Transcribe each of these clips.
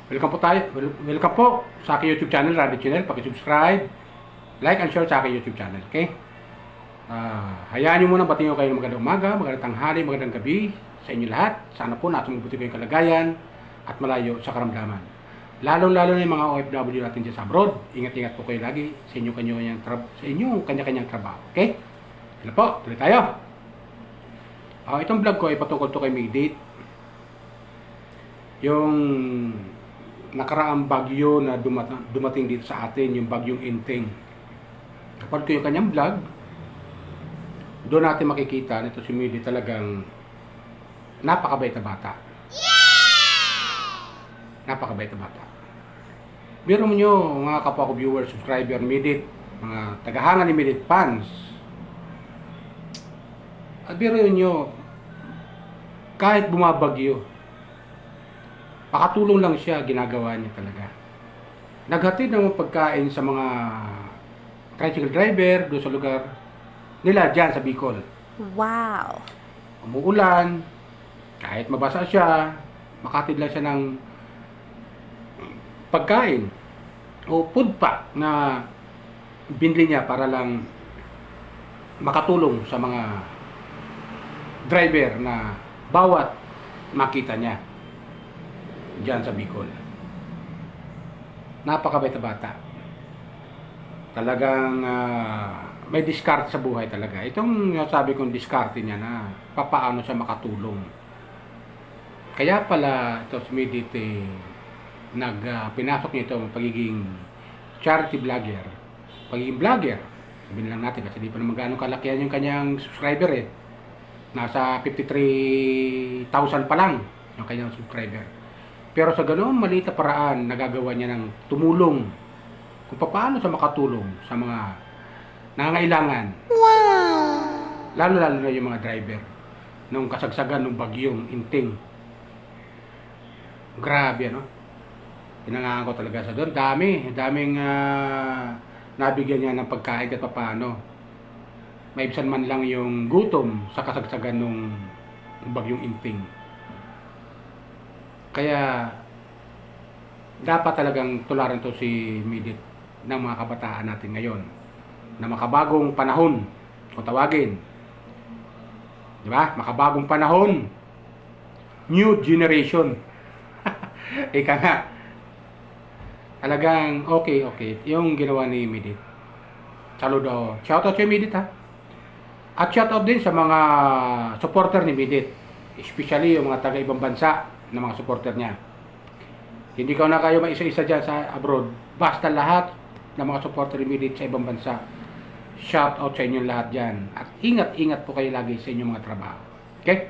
Welcome po tayo. Welcome po sa aking YouTube channel, Radio Channel. Paki-subscribe, like and share sa aking YouTube channel. Okay? Hayaan nyo muna batiin ko kayo ng magandang umaga, magandang tanghali, magandang gabi sa inyo lahat. Sana po nasa mabuti kayong kalagayan at malayo sa karamdaman. Lalong-lalo na yung mga OFW natin dyan sa abroad. Ingat-ingat po kayo lagi sa inyo kanya-kanyang trabaho. Okay? Hello po, tuloy tayo. Itong vlog ko ay patungkol to kay Maydate. Yung nakaraang bagyo na dumating dito sa atin, yung bagyong Enteng. Kapag ko yung kanyang vlog, doon natin makikita nito si Maydate talagang napakabait na bata. Napakabait na bata. Biro mo nyo, mga kapwa ko viewers, subscriber ni Maydate, mga tagahanga ni Maydate fans. At biro nyo, kahit bumabagyo, pakatulong lang siya, ginagawa niya talaga. Naghatid ng pagkain sa mga tricycle driver doon sa lugar nila dyan sa Bicol. Wow! Umuulan, kahit mabasa siya, makatid lang siya ng pagkain o food pack na binili niya para lang makatulong sa mga driver na bawat makita niya diyan sa Bicol. Napakabait na bata. Talagang may diskarte sa buhay talaga. Itong sabi kong diskarte niya na papaano siya makatulong. Kaya pala ito si Maydate pinasok niya ito ang pagiging charity vlogger. Pagiging vlogger. Sabihin lang natin kasi di pa naman gaano kalakihan yung kanyang subscriber eh. Nasa 53,000 pa lang yung kanyang subscriber. Pero sa ganoong maliit na paraan, nagagawa niya ng tumulong kung paano siya makatulong sa mga nangangailangan. Wow! Lalo-lalo na yung mga driver nung kasagsagan ng bagyong Enteng. Grabe, ano? Pinangangan ko talaga sa doon. Daming nabigyan niya ng pagkain at paano. Maibsan man lang yung gutom sa kasagsagan ng bagyong Enteng. Kaya dapat talagang tularan to si Maydate ng mga kabataan natin ngayon na makabagong panahon kung tawagin. Di ba? Makabagong panahon. New generation. Ika nga. Talagang okay. Yung ginawa ni Maydate. Saludo. Shoutout kay Maydate ha. At shoutout din sa mga supporter ni Maydate. Especially yung mga taga-ibang bansa na mga supporter niya. Hindi ko na kayo maisa-isa dyan sa abroad. Basta lahat ng mga supporter ni Maydate sa ibang bansa. Shout out sa inyong lahat dyan. At ingat-ingat po kayo lagi sa inyong mga trabaho. Okay?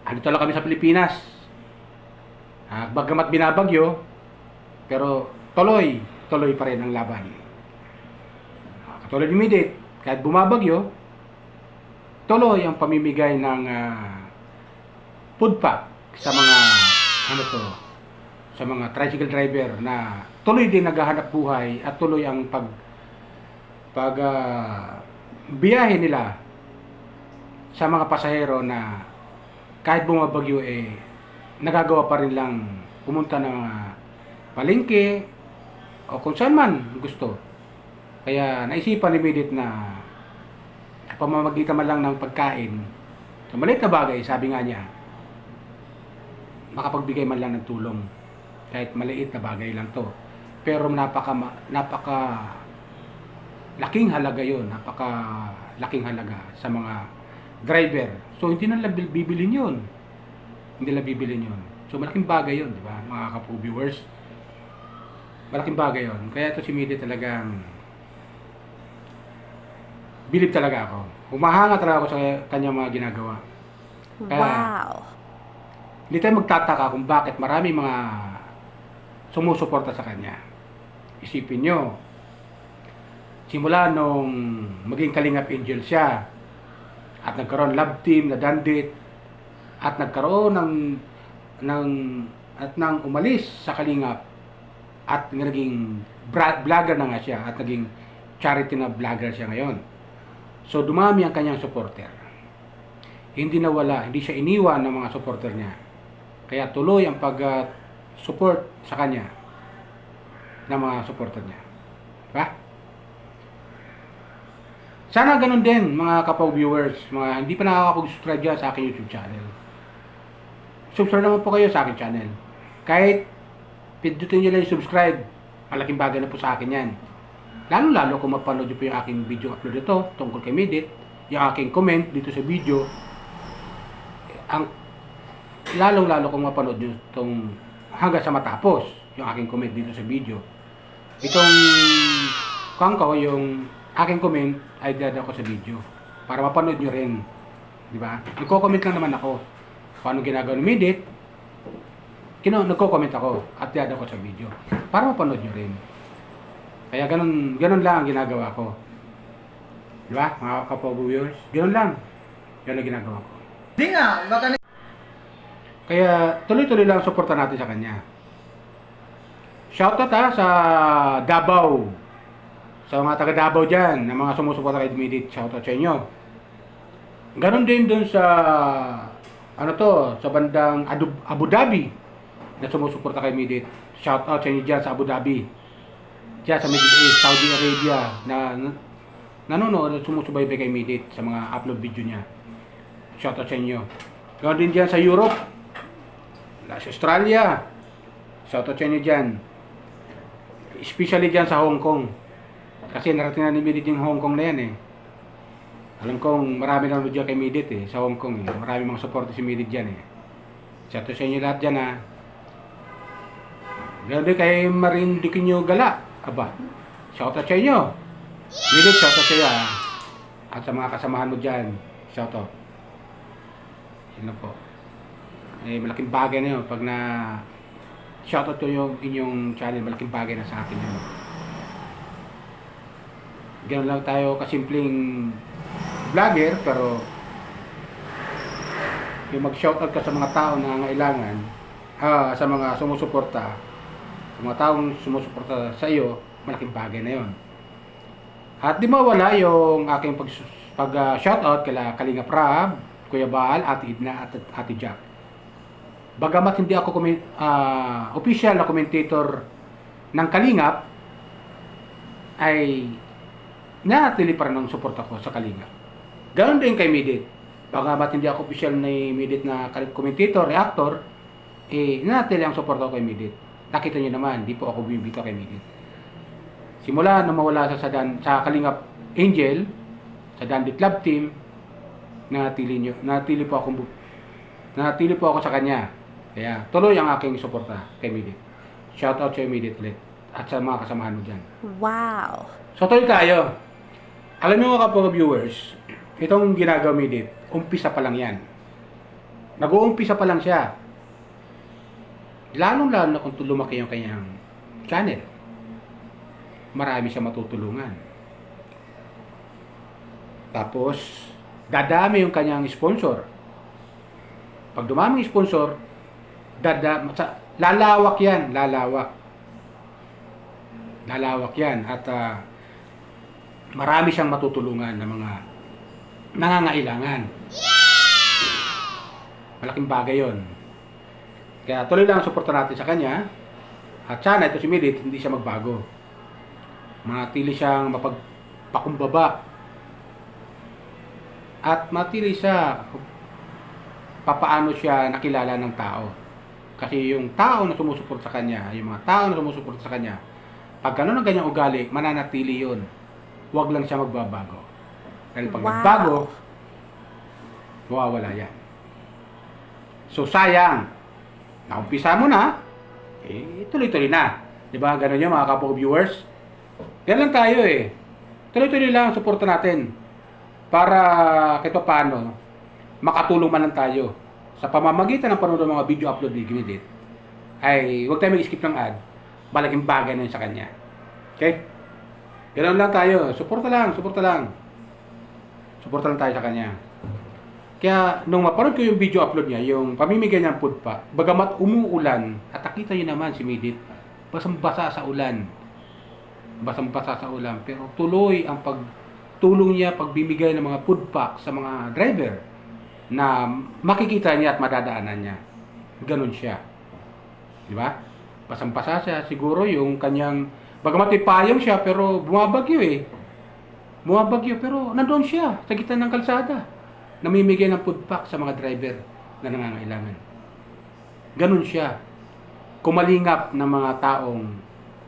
Andito lang kami sa Pilipinas. Bagamat binabagyo, pero tuloy pa rin ang laban. Katulad ni Maydate, kahit bumabagyo, tuloy ang pamimigay ng food pack sa mga sa mga tricycle driver na tuloy din naghahanap buhay at tuloy ang biyahe nila sa mga pasahero na kahit bumabagyo nagagawa pa rin lang pumunta ng palengke o kung saan man gusto. Kaya naisipan ni Maydate na pamamagitan man lang ng pagkain sa maliit na bagay, sabi nga niya, makapagbigay man lang ng tulong kahit maliit na bagay lang to, pero napaka laking halaga yon, napaka laking halaga sa mga driver. So hindi na lang bibilin yon, so malaking bagay yon, di ba mga kapo-viewers? Malaking bagay yon. Kaya ito si Maydate talagang bilib talaga ako, humahanga talaga ako sa kanyang mga ginagawa. Kaya, Wow! hindi tayo magtataka kung bakit marami mga sumusuporta sa kanya. Isipin nyo, simula nung maging Kalingap Angel siya, at nagkaroon love team na Dandit, at nagkaroon nang umalis sa Kalingap, at naging vlogger na nga siya, at naging charity na vlogger siya ngayon. So dumami ang kanyang supporter. Hindi nawala, hindi siya iniwan ng mga supporter niya. Kaya tuloy ang support sa kanya ng mga supporter niya. Diba? Sana ganun din mga kapag-viewers, mga hindi pa nakakapag-subscribe dyan sa aking YouTube channel. Subscribe naman po kayo sa aking channel. Kahit pindutin nyo lang yung subscribe, malaking bagay na po sa akin yan. Lalo-lalo kung mapanood nyo po yung aking video upload ito tungkol kay Midit, yung aking comment dito sa video, ang lalong-lalo kung mapanood nyo itong hanggang sa matapos yung aking comment dito sa video. Itong kangko, yung aking comment ay dada ko sa video para mapanood nyo rin. Di ba? Nagko-comment lang naman ako kung ano ginagawa ni Midit. Nagko-comment ako at dada ko sa video para mapanood nyo rin. Kaya ganun lang ang ginagawa ko. Di ba? Mga kapag-viewers, ganun lang. Ganun ang ginagawa ko. Di nga, baka Kaya tuloy-tuloy lang suporta natin sa kanya. Shoutout sa Davao. Sa mga taga Davao dyan, na mga sumusuporta kay Midit, shoutout sa inyo. Ganon din dun sa sa bandang Abu Dhabi na sumusuporta kay Midit. Shoutout sa inyo dyan sa Abu Dhabi. Dyan sa Middle East, Saudi Arabia na nanonood at sumusubaybay kay Midit sa mga upload video niya. Shoutout sa inyo. Ganon din dyan sa Europe, sa Australia. Shoutout sa inyo dyan. Especially dyan sa Hong Kong. Kasi narating na ni Midit yung Hong Kong na yan eh. Alam kong marami na dyan kay Midit eh, sa Hong Kong eh. Marami mga support si Midit dyan eh. Shoutout sa inyo lahat dyan ha. Ganoon din kay Marin Diquinho Gala. Aba, shoutout sa inyo. Midit, shoutout sa iyo ha. At sa mga kasamahan mo dyan, shoutout. Yun na po. Eh, malaking bagay na yun. Pag na shoutout ko yung inyong channel, malaking bagay na sa akin yun. Ganun lang tayo kasimpleng vlogger, pero yung mag-shoutout ka sa mga tao na nangailangan, sa mga sumusuporta, sa mga taong sumusuporta sa iyo, malaking bagay na yon. At di mawala yung aking pag-shoutout kala Kalinga Prab, Kuya Bal, Ate Idna, at Ate Jack. Bagamat hindi ako official na commentator ng Kalingap, ay nanatili pa rin ang suporta ko sa Kalingap. Ganon din kay Midit. Bagamat hindi ako official na Midit na commentator, reactor, nanatili ang suporta ko kay Midit. Nakita niyo naman, di po ako bumibito kay Midit. Simula na mawala sa Kalingap Angel, sa Dandit Club Team, nanatili po ako sa kanya. Kaya tuloy ang aking suporta kay Midit. Shoutout sa Midit ulit at sa mga kasamahan mo dyan. Wow. So tuloy tayo. Alam niyo mga kapag-viewers, itong ginagawa Midit, umpisa pa lang yan. Nag-uumpisa pa lang siya. Lalong-lalo na kung lumaki yung kanyang channel. Marami siya matutulungan. Tapos, dadami yung kanyang sponsor. Pag dumami yung sponsor, lalawak yan. Lalawak yan. At marami siyang matutulungan ng mga nangangailangan. Malaking bagay yon. Kaya tuloy lang ang suporta natin sa kanya. At sana ito si Midit, hindi siya magbago. Manatili siyang mapagpakumbaba. At matili siya papaano siya nakilala ng tao. Kasi yung tao na sumusuporta sa kanya, yung mga tao na sumusuporta sa kanya, pag gano'n ang ganyang ugali, mananatili yun. Huwag lang siya magbabago. Dahil pag nagbago, mawawala yan. So sayang, naumpisa mo na, tuloy-tuloy na. Diba? Ganun yun mga kapag-viewers. Yan lang tayo eh. Tuloy-tuloy lang ang suporta natin. Para kahit paano, makatulong man lang tayo. Sa pamamagitan ng panonood ng mga video upload ni Midit, ay huwag tayo mag-skip ng ad. Malaking bagay na yun sa kanya. Okay? Ganun lang tayo. Suporta lang. Suporta lang tayo sa kanya. Kaya, nung mapanood ko yung video upload niya, yung pamimigay niyang food pack, bagamat umuulan, at nakita niyo naman si Midit, basang-basa sa ulan. Basang-basa sa ulan. Pero tuloy ang pagtulong niya, pagbibigay ng mga food pack sa mga driver na makikita niya at madadaanan niya. Ganun siya. Di ba? Pasang-pasa siya. Siguro yung kanyang, bagamat may payong siya, pero bumabagyo eh. Bumabagyo, pero nandun siya sa gitna ng kalsada. Namimigay ng food pack sa mga driver na nangangailangan. Ganun siya. Kumalingap ng mga taong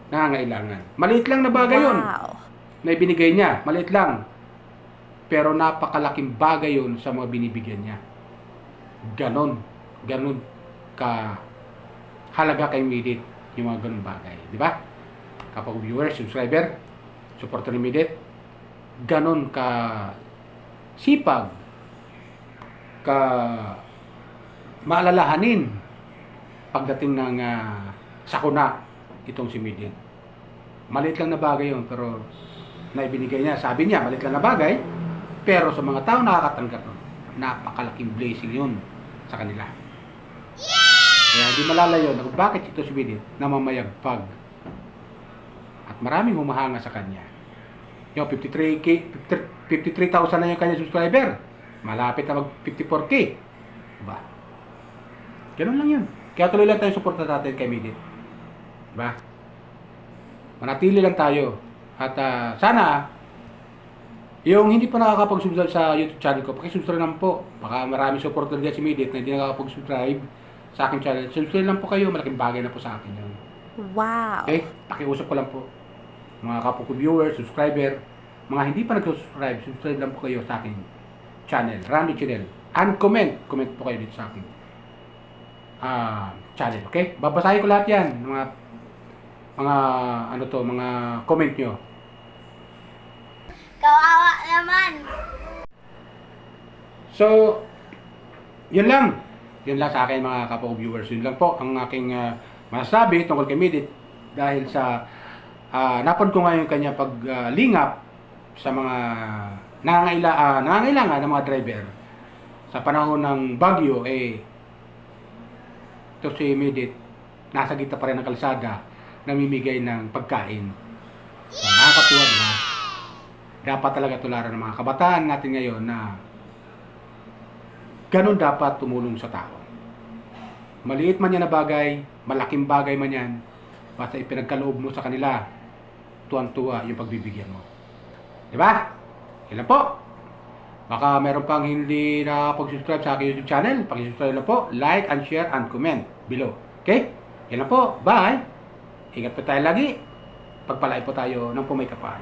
nangangailangan. Maliit lang na bagay yun Wow. na ibinigay niya. Maliit lang. Pero napakalaking bagay yun sa mga binibigyan niya. Ganon. Ganon ka halaga kay Midit yung mga ganung bagay. Di ba? Kapag viewer, subscriber, supporter ni Midit, ganon ka sipag, ka maalalahanin pagdating ng sakuna itong si Midit. Maliit lang na bagay yun, pero naibinigay niya. Sabi niya, maliit lang na bagay, pero sa mga tao nakakatanggap nun, napakalaking blessing yun sa kanila. Kaya hindi malalayo na kung bakit ito si Midit namamayagpag. At maraming humahanga sa kanya. Yung 53,000 na yung kanya subscriber. Malapit na mag 54K. Diba? Ganun lang yun. Kaya tuloy lang tayo suporta natin kay Midit. Diba? Manatili lang tayo. At sana, yung hindi pa nakakapag-subscribe sa YouTube channel ko, pakisubscribe lang po. Baka maraming supporter dyan si Midit na hindi nakakapag-subscribe sa aking channel. Subscribe lang po kayo. Malaking bagay na po sa akin yun. Wow. Okay? Pakiusap ko lang po. Mga kapwa ko viewers, subscriber, mga hindi pa nag-subscribe, subscribe lang po kayo sa aking channel, Randy Channel. And comment po kayo dito sa aking channel, okay? Babasahin ko lahat yan, mga comment nyo. Kawawa naman. So, yun lang. Yun lang sa akin mga kapwa ko viewers. Yun lang po ang aking masasabi tungkol kay Midit dahil sa napad ko ngayon kanya paglingap sa mga nangangailangan ng mga driver sa panahon ng bagyo. Ito si Midit nasa gitna pa rin ng kalsada namimigay ng pagkain. So, nakakatuwa, diba? Dapat talaga tularan ng mga kabataan natin ngayon na ganun dapat tumulong sa tao. Maliit man yan na bagay, malaking bagay man yan, basta ipinagkaloob mo sa kanila, tuwan-tuwa yung pagbibigyan mo. Diba? Yan lang po. Baka meron pang hindi nakapag-subscribe sa aking YouTube channel, pakisubscribe lang po, like and share and comment below. Okay? Yan lang po. Bye! Ingat po tayo lagi. Pagpalain po tayo ng pumaykapan.